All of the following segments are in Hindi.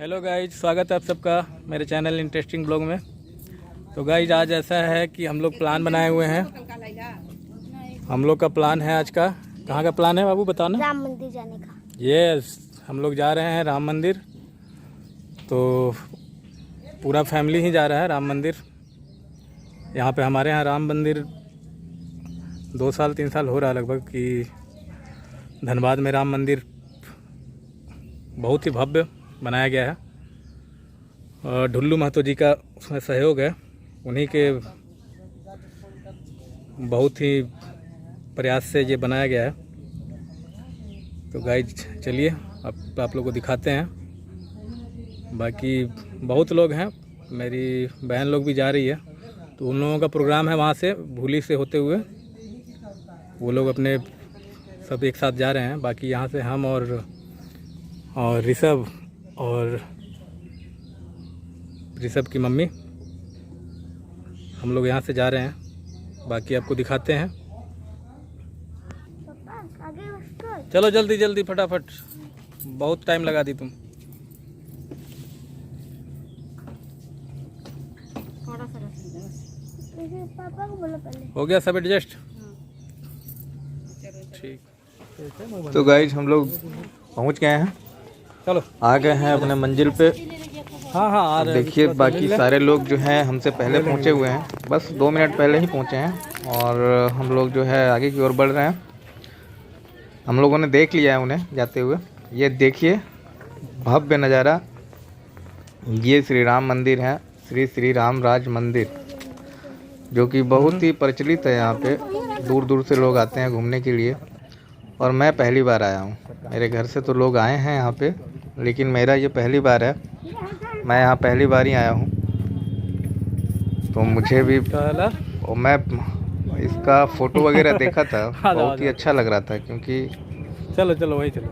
हेलो गाइज, स्वागत है आप सबका मेरे चैनल इंटरेस्टिंग ब्लॉग में। तो गाइज आज ऐसा है कि हम लोग प्लान बनाए हुए हैं। हम लोग का प्लान है आज का, कहाँ का प्लान है बाबू बताओ ना। राम मंदिर जाने का। यस, हम लोग जा रहे हैं राम मंदिर। तो पूरा फैमिली ही जा रहा है राम मंदिर। यहाँ पे हमारे यहाँ राम मंदिर 2 साल 3 साल हो रहा है लगभग कि धनबाद में राम मंदिर बहुत ही भव्य बनाया गया है। और ढुल्लू महतो जी का उसमें सहयोग है, उन्हीं के बहुत ही प्रयास से ये बनाया गया है। तो गाइज चलिए आप लोग को दिखाते हैं। बाकी बहुत लोग हैं, मेरी बहन लोग भी जा रही है, तो उन लोगों का प्रोग्राम है वहाँ से भूली से होते हुए, वो लोग अपने सब एक साथ जा रहे हैं। बाकी यहाँ से हम और ऋषभ और ऋषभ की मम्मी, हम लोग यहाँ से जा रहे हैं। बाकी आपको दिखाते हैं। चलो जल्दी जल्दी फटाफट, बहुत टाइम लगा दी तुम। पापा को बोलो पहले। हो गया सब एडजस्ट? ठीक। तो गाइज हम लोग पहुँच गए हैं, चलो आ गए हैं अपने मंजिल पे। हाँ हाँ आ रहे हैं। देखिए बाकी सारे लोग जो हैं हमसे पहले पहुँचे हुए हैं, बस 2 मिनट पहले ही पहुँचे हैं। और हम लोग जो है आगे की ओर बढ़ रहे हैं। हम लोगों ने देख लिया है उन्हें जाते हुए। ये देखिए भव्य नज़ारा, ये श्री राम मंदिर है, श्री राम राज मंदिर, जो कि बहुत ही प्रचलित है। यहाँ पे दूर दूर से लोग आते हैं घूमने के लिए। और मैं पहली बार आया हूँ। मेरे घर से तो लोग आए हैं यहाँ पे, लेकिन मेरा ये पहली बार है। मैं यहाँ पहली बार ही आया हूँ, तो मुझे भी और मैं इसका फ़ोटो वगैरह देखा था, बहुत ही अच्छा लग रहा था। क्योंकि चलो चलो वही चलो,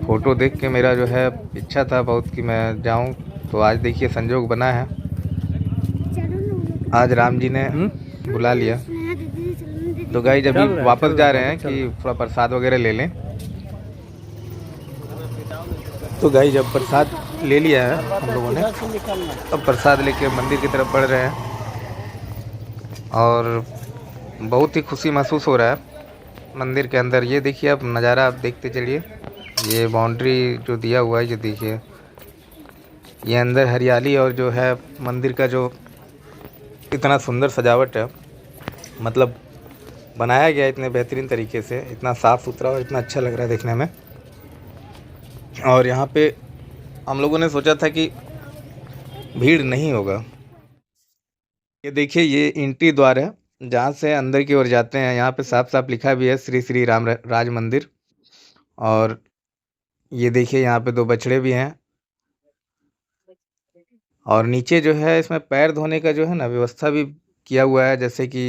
फ़ोटो देख के मेरा जो है इच्छा था बहुत कि मैं जाऊँ। तो आज देखिए संजोग बना है, आज राम जी ने बुला लिया। तो गाइस अभी वापस जा रहे हैं कि थोड़ा प्रसाद वगैरह ले लें। तो गाइस जब प्रसाद ले लिया है हम लोगों ने, अब प्रसाद लेके मंदिर की तरफ बढ़ रहे हैं। और बहुत ही खुशी महसूस हो रहा है मंदिर के अंदर। ये देखिए अब नज़ारा आप देखते चलिए। ये बाउंड्री जो दिया हुआ है, ये देखिए, ये अंदर हरियाली और जो है मंदिर का जो इतना सुंदर सजावट है, मतलब बनाया गया इतने बेहतरीन तरीके से, इतना साफ़ सुथरा और इतना अच्छा लग रहा है देखने में। और यहाँ पे हम लोगों ने सोचा था कि भीड़ नहीं होगा। ये देखिए ये एंट्री द्वार है जहाँ से अंदर की ओर जाते हैं। यहाँ पे साफ साफ लिखा भी है श्री राम राज मंदिर। और ये देखिए यहाँ पे 2 बछड़े भी हैं। और नीचे जो है इसमें पैर धोने का जो है ना व्यवस्था भी किया हुआ है। जैसे कि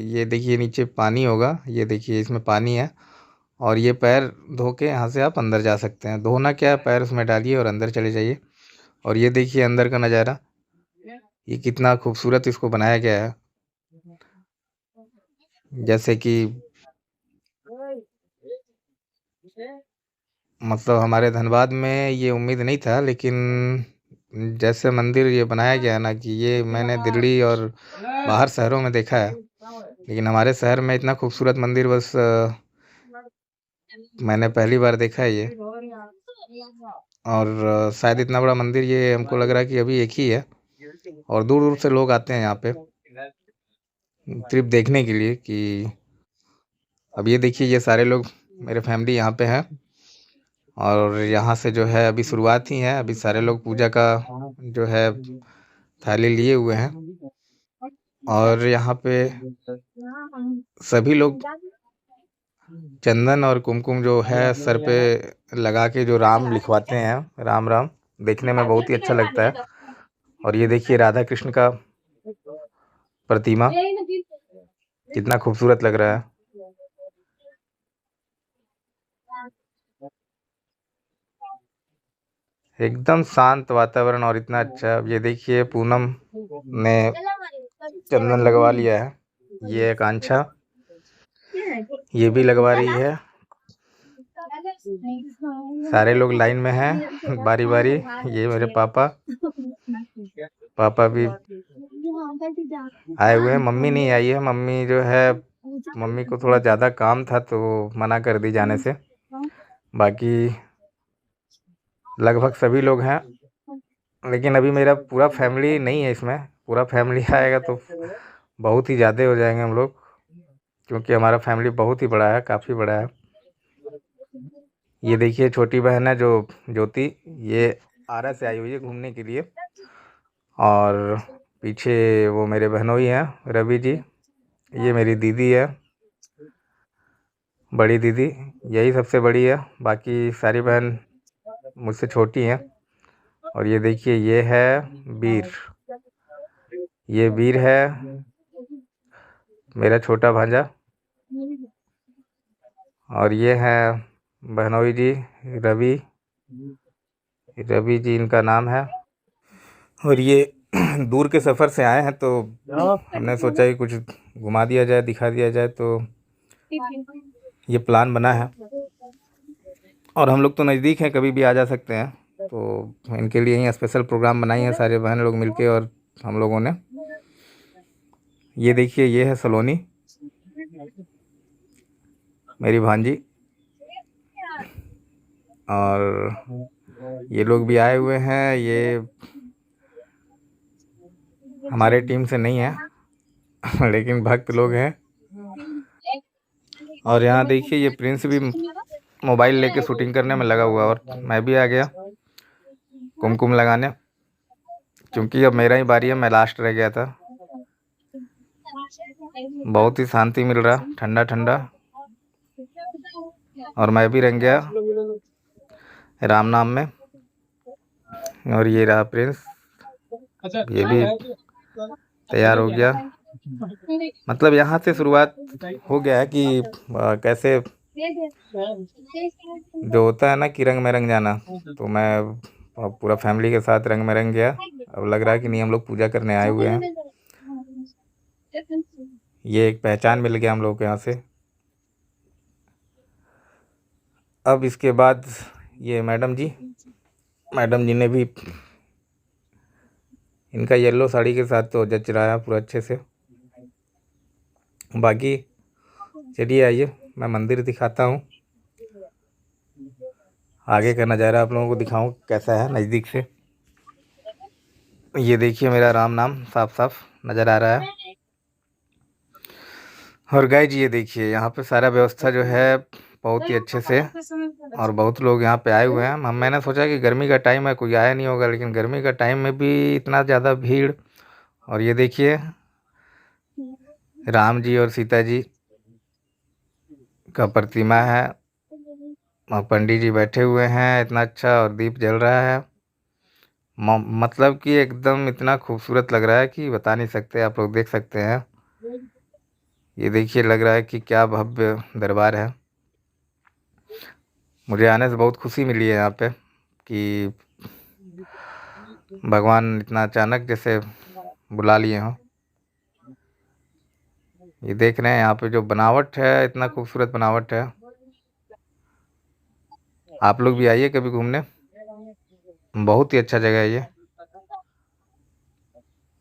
ये देखिए नीचे पानी होगा, ये देखिए इसमें पानी है, और ये पैर धो के यहाँ से आप अंदर जा सकते हैं। धोना क्या है, पैर उसमें डालिए और अंदर चले जाइए। और ये देखिए अंदर का नज़ारा, ये कितना खूबसूरत इसको बनाया गया है। जैसे कि मतलब हमारे धनबाद में ये उम्मीद नहीं था, लेकिन जैसे मंदिर ये बनाया गया है ना, कि ये मैंने दिल्ली और बाहर शहरों में देखा है, लेकिन हमारे शहर में इतना खूबसूरत मंदिर बस मैंने पहली बार देखा है ये। और शायद इतना बड़ा मंदिर ये हमको लग रहा है कि अभी एक ही है। और दूर दूर से लोग आते हैं यहाँ पे सिर्फ देखने के लिए कि अब ये देखिए ये सारे लोग मेरे फैमिली यहाँ पे हैं। और यहाँ से जो है अभी शुरुआत ही है, अभी सारे लोग पूजा का जो है थाली लिए हुए हैं। और यहाँ पे सभी लोग चंदन और कुमकुम जो है सर पे लगा के जो राम लिखवाते हैं, राम राम, देखने में बहुत ही अच्छा लगता है। और ये देखिए राधा कृष्ण का प्रतिमा कितना खूबसूरत लग रहा है। एकदम शांत वातावरण और इतना अच्छा। ये देखिए पूनम ने चंदन लगवा लिया है, ये आकांक्षा ये भी लगवा रही है। सारे लोग लाइन में हैं बारी बारी। ये मेरे पापा भी आए हुए हैं। मम्मी नहीं आई है, मम्मी जो है, मम्मी को थोड़ा ज़्यादा काम था तो मना कर दी जाने से। बाकी लगभग सभी लोग हैं, लेकिन अभी मेरा पूरा फैमिली नहीं है इसमें। पूरा फैमिली आएगा तो बहुत ही ज़्यादा हो जाएंगे हम लोग, क्योंकि हमारा फैमिली बहुत ही बड़ा है, काफ़ी बड़ा है। ये देखिए छोटी बहन है जो ज्योति, ये आरा से आई हुई है घूमने के लिए। और पीछे वो मेरे बहनोई हैं, रवि जी। ये मेरी दीदी है, बड़ी दीदी, यही सबसे बड़ी है। बाकी सारी बहन मुझसे छोटी हैं। और ये देखिए ये है वीर, ये वीर है मेरा छोटा भांजा। और ये है बहनोई जी, रवि जी इनका नाम है। और ये दूर के सफ़र से आए हैं तो हमने सोचा कि कुछ घुमा दिया जाए, दिखा दिया जाए, तो ये प्लान बना है। और हम लोग तो नज़दीक हैं, कभी भी आ जा सकते हैं, तो इनके लिए ही स्पेशल प्रोग्राम बनाई है सारे बहन लोग मिलके और हम लोगों ने। ये देखिए ये है सलोनी, मेरी भांजी। और ये लोग भी आए हुए हैं, ये हमारे टीम से नहीं है लेकिन भक्त लोग हैं। और यहाँ देखिए ये प्रिंस भी मोबाइल लेके शूटिंग करने में लगा हुआ। और मैं भी आ गया कुमकुम लगाने, क्योंकि अब मेरा ही बारी है, मैं लास्ट रह गया था। बहुत ही शांति मिल रहा, ठंडा ठंडा। और मैं भी रंग गया राम नाम में। और ये रहा प्रिंस, ये भी तैयार हो गया। मतलब यहाँ से शुरुआत हो गया है कि कैसे जो होता है ना कि रंग में रंग जाना, तो मैं पूरा फैमिली के साथ रंग में रंग गया। अब लग रहा है कि नहीं, हम लोग पूजा करने आए हुए हैं। ये एक पहचान मिल गया हम लोग को यहाँ से। अब इसके बाद ये मैडम जी ने भी, इनका येलो साड़ी के साथ तो जच रहा है पूरा अच्छे से। बाकी चलिए आइए मैं मंदिर दिखाता हूँ, आगे का नज़ारा आप लोगों को दिखाऊं कैसा है नज़दीक से। ये देखिए मेरा राम नाम साफ साफ नज़र आ रहा है। और गाइज ये देखिए यहाँ पे सारा व्यवस्था जो है बहुत ही अच्छे से, और बहुत लोग यहाँ पे आए हुए हैं। मैंने सोचा कि गर्मी का टाइम है, कोई आया नहीं होगा, लेकिन गर्मी का टाइम में भी इतना ज़्यादा भीड़। और ये देखिए राम जी और सीता जी का प्रतिमा है, और पंडित जी बैठे हुए हैं, इतना अच्छा, और दीप जल रहा है। मतलब कि एकदम इतना खूबसूरत लग रहा है कि बता नहीं सकते, आप लोग देख सकते हैं। ये देखिए लग रहा है कि क्या भव्य दरबार है। मुझे आने से बहुत खुशी मिली है यहाँ पे कि भगवान इतना अचानक जैसे बुला लिए हों। ये देख रहे हैं यहाँ पे जो बनावट है, इतना खूबसूरत बनावट है। आप लोग भी आइए कभी घूमने, बहुत ही अच्छा जगह है ये।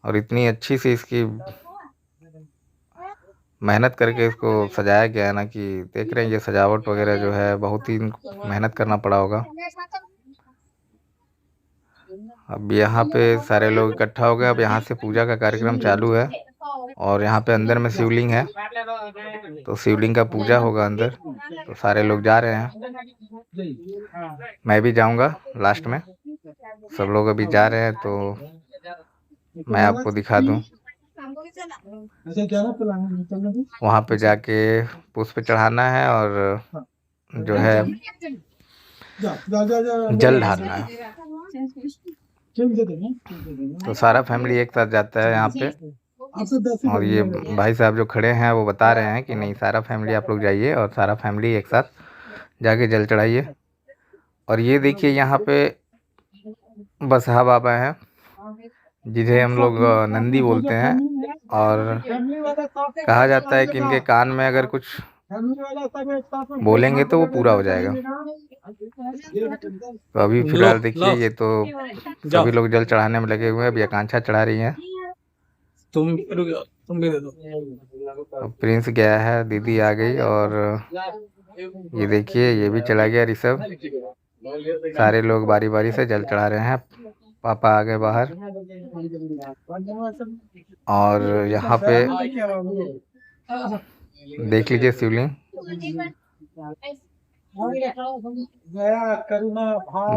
और इतनी अच्छी सी इसकी मेहनत करके इसको सजाया गया है ना, कि देख रहे हैं ये सजावट वगैरह जो है बहुत ही मेहनत करना पड़ा होगा। अब यहाँ पे सारे लोग इकट्ठा हो गए। अब यहाँ से पूजा का कार्यक्रम चालू है, और यहाँ पे अंदर में शिवलिंग है, तो शिवलिंग का पूजा होगा अंदर। तो सारे लोग जा रहे हैं, मैं भी जाऊँगा लास्ट में। सब लोग अभी जा रहे हैं, तो मैं आपको दिखा दूँ। वहाँ पे जाके पुष्प चढ़ाना है, और जो है जल ढालना है। तो सारा फैमिली एक साथ जाता है यहाँ पे। और ये भाई साहब जो खड़े हैं वो बता रहे हैं कि नहीं, सारा फैमिली आप लोग जाइए और सारा फैमिली एक साथ जाके जल चढ़ाइए। और ये देखिए यहाँ पे बसहा बाबा हैं, जिन्हें हम लोग नंदी बोलते हैं। और कहा जाता है कि इनके कान में अगर कुछ बोलेंगे तो वो पूरा हो जाएगा। तो अभी फिलहाल देखिए ये तो सभी लोग जल चढ़ाने में लगे हुए हैं। अभी आकांक्षा चढ़ा रही है। तुम भी दे दो। प्रिंस गया है, दीदी आ गई और ये देखिए ये भी चला गया ऋषभ। सारे लोग बारी बारी से जल चढ़ा रहे हैं। पापा आ गए बाहर और यहाँ पे देख लीजिए शिवलिंग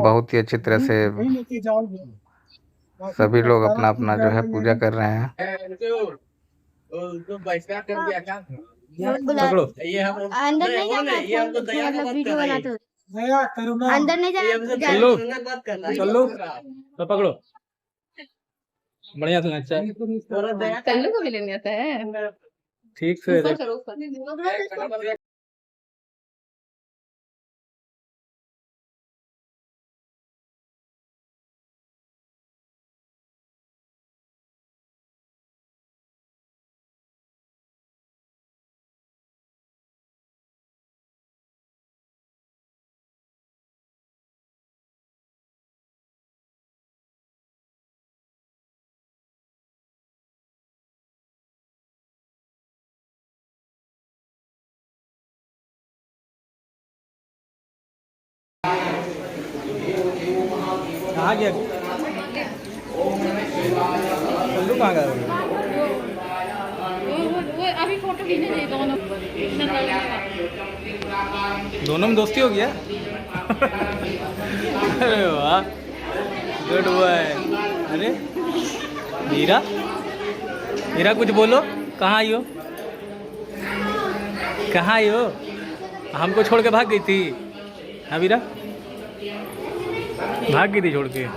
बहुत ही अच्छी तरह से सभी लोग अपना अपना जो है पूजा कर रहे हैं। अंदर नहीं जाना, मतलब वीडियो बनाते हो अंदर नहीं जाना। चलो तो पकड़ो। बढ़िया से अच्छा कल्लू को भी लेने आता है। ठीक से आ गया। कल्लू कहाँ गया? वो अभी फोटो खींचे थे दोनों में दोस्ती हो गया। अरे वाह, गुड बॉय। अरे हीरा, हीरा कुछ बोलो। कहाँ आई हो? कहाँ आई हो? हमको छोड़ के भाग गई थी। हाँ वीरा, भाग गई थी छोड़ के।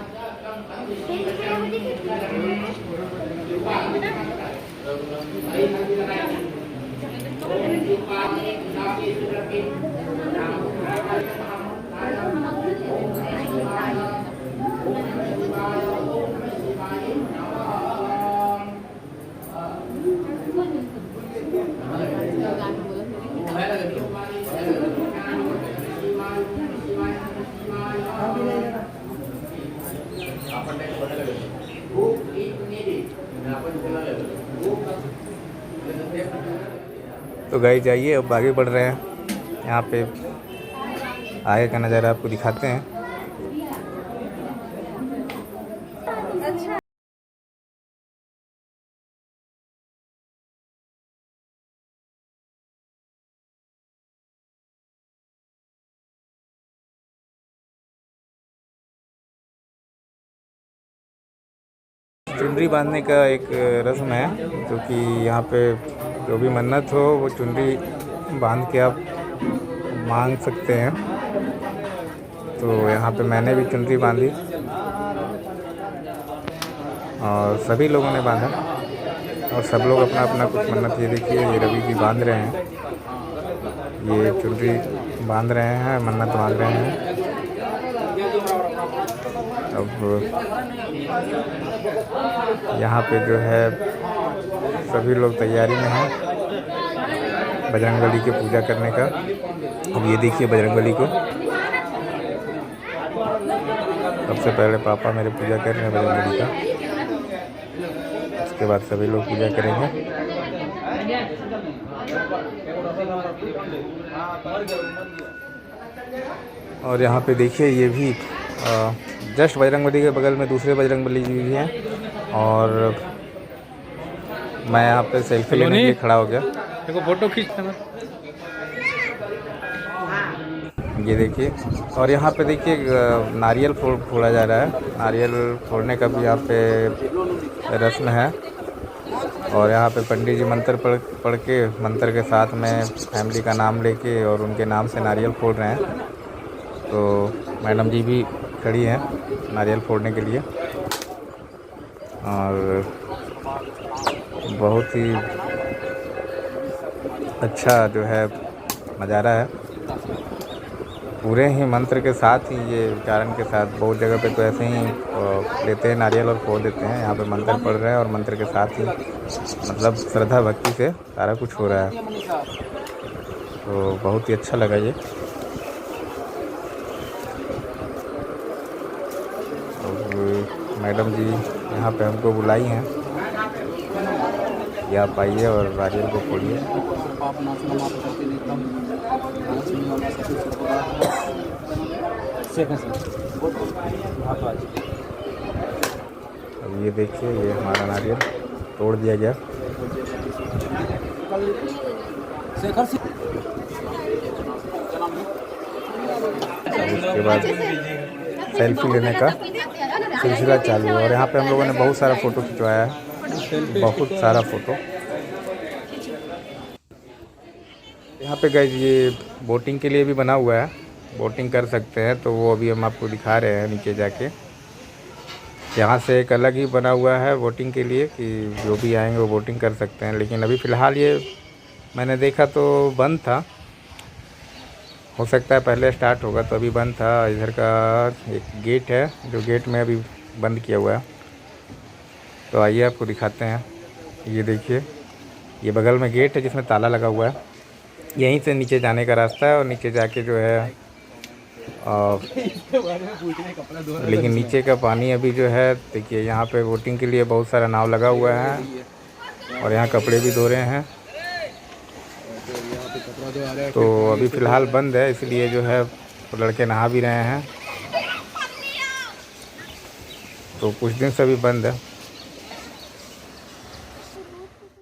तो गाइस जाइए अब आगे बढ़ रहे हैं। यहाँ पे आगे का नज़ारा आपको दिखाते हैं। चुनरी बांधने का एक रस्म है, जो कि यहाँ पे जो भी मन्नत हो वो चुनरी बांध के आप मांग सकते हैं। तो यहाँ पे मैंने भी चुनरी बांधी और सभी लोगों ने बांधा और सब लोग अपना अपना कुछ मन्नत, ये देखिए ये रवि जी बांध रहे हैं, ये चुनरी बांध रहे हैं, मन्नत मांग रहे हैं। अब यहाँ पे जो है सभी लोग तैयारी में हैं बजरंगबली की पूजा करने का। अब ये देखिए बजरंगबली को सबसे पहले पापा मेरे पूजा कर रहे हैं बजरंगबली का, उसके बाद सभी लोग पूजा करेंगे। और यहाँ पे देखिए ये भी जस्ट बजरंगबली के बगल में दूसरे बजरंगबली जी भी हैं और मैं यहाँ पे सेल्फी लेने के लिए खड़ा हो गया। देखो फोटो खींचते हैं। ये देखिए और यहाँ पे देखिए नारियल फोड़ा जा रहा है। नारियल फोड़ने का भी यहाँ पे रस्म है और यहाँ पे पंडित जी मंत्र पढ़ के मंत्र के साथ में फैमिली का नाम लेके और उनके नाम से नारियल फोड़ रहे हैं। तो मैडम जी भी खड़ी हैं नारियल फोड़ने के लिए और बहुत ही अच्छा जो है नज़ारा है। पूरे ही मंत्र के साथ ही ये उच्चारण के साथ, बहुत जगह पे तो ऐसे ही लेते हैं नारियल और फोड़ देते हैं। यहाँ पे मंत्र पढ़ रहे हैं और मंत्र के साथ ही मतलब श्रद्धा भक्ति से सारा कुछ हो रहा है। तो बहुत ही अच्छा लगा ये। और मैडम जी यहाँ पे हमको बुलाई हैं कि आप आइए और नारियल को फोड़िए। अब ये देखिए, ये हमारा नारियल तोड़ दिया गया। उसके बाद सेल्फी लेने का सिलसिला चालू है और यहाँ पे हम लोगों ने बहुत सारा फ़ोटो खिंचवाया है, बहुत सारा फ़ोटो। यहाँ पे गाइस ये बोटिंग के लिए भी बना हुआ है, बोटिंग कर सकते हैं। तो वो अभी हम आपको दिखा रहे हैं नीचे जाके। यहाँ से एक अलग ही बना हुआ है बोटिंग के लिए कि जो भी आएंगे वो बोटिंग कर सकते हैं। लेकिन अभी फ़िलहाल ये मैंने देखा तो बंद था, हो सकता है पहले स्टार्ट होगा, तो अभी बंद था। इधर का एक गेट है जो गेट में अभी बंद किया हुआ है। तो आइए आपको दिखाते हैं। ये देखिए, ये बगल में गेट है जिसमें ताला लगा हुआ है। यहीं से नीचे जाने का रास्ता है और नीचे जाके जो है लेकिन नीचे का पानी अभी जो है, देखिए यहाँ पे बोटिंग के लिए बहुत सारा नाव लगा हुआ है और यहाँ कपड़े भी धो रहे हैं। तो अभी फ़िलहाल बंद है, इसलिए जो है लड़के नहा भी रहे हैं। तो कुछ दिन से अभी बंद है।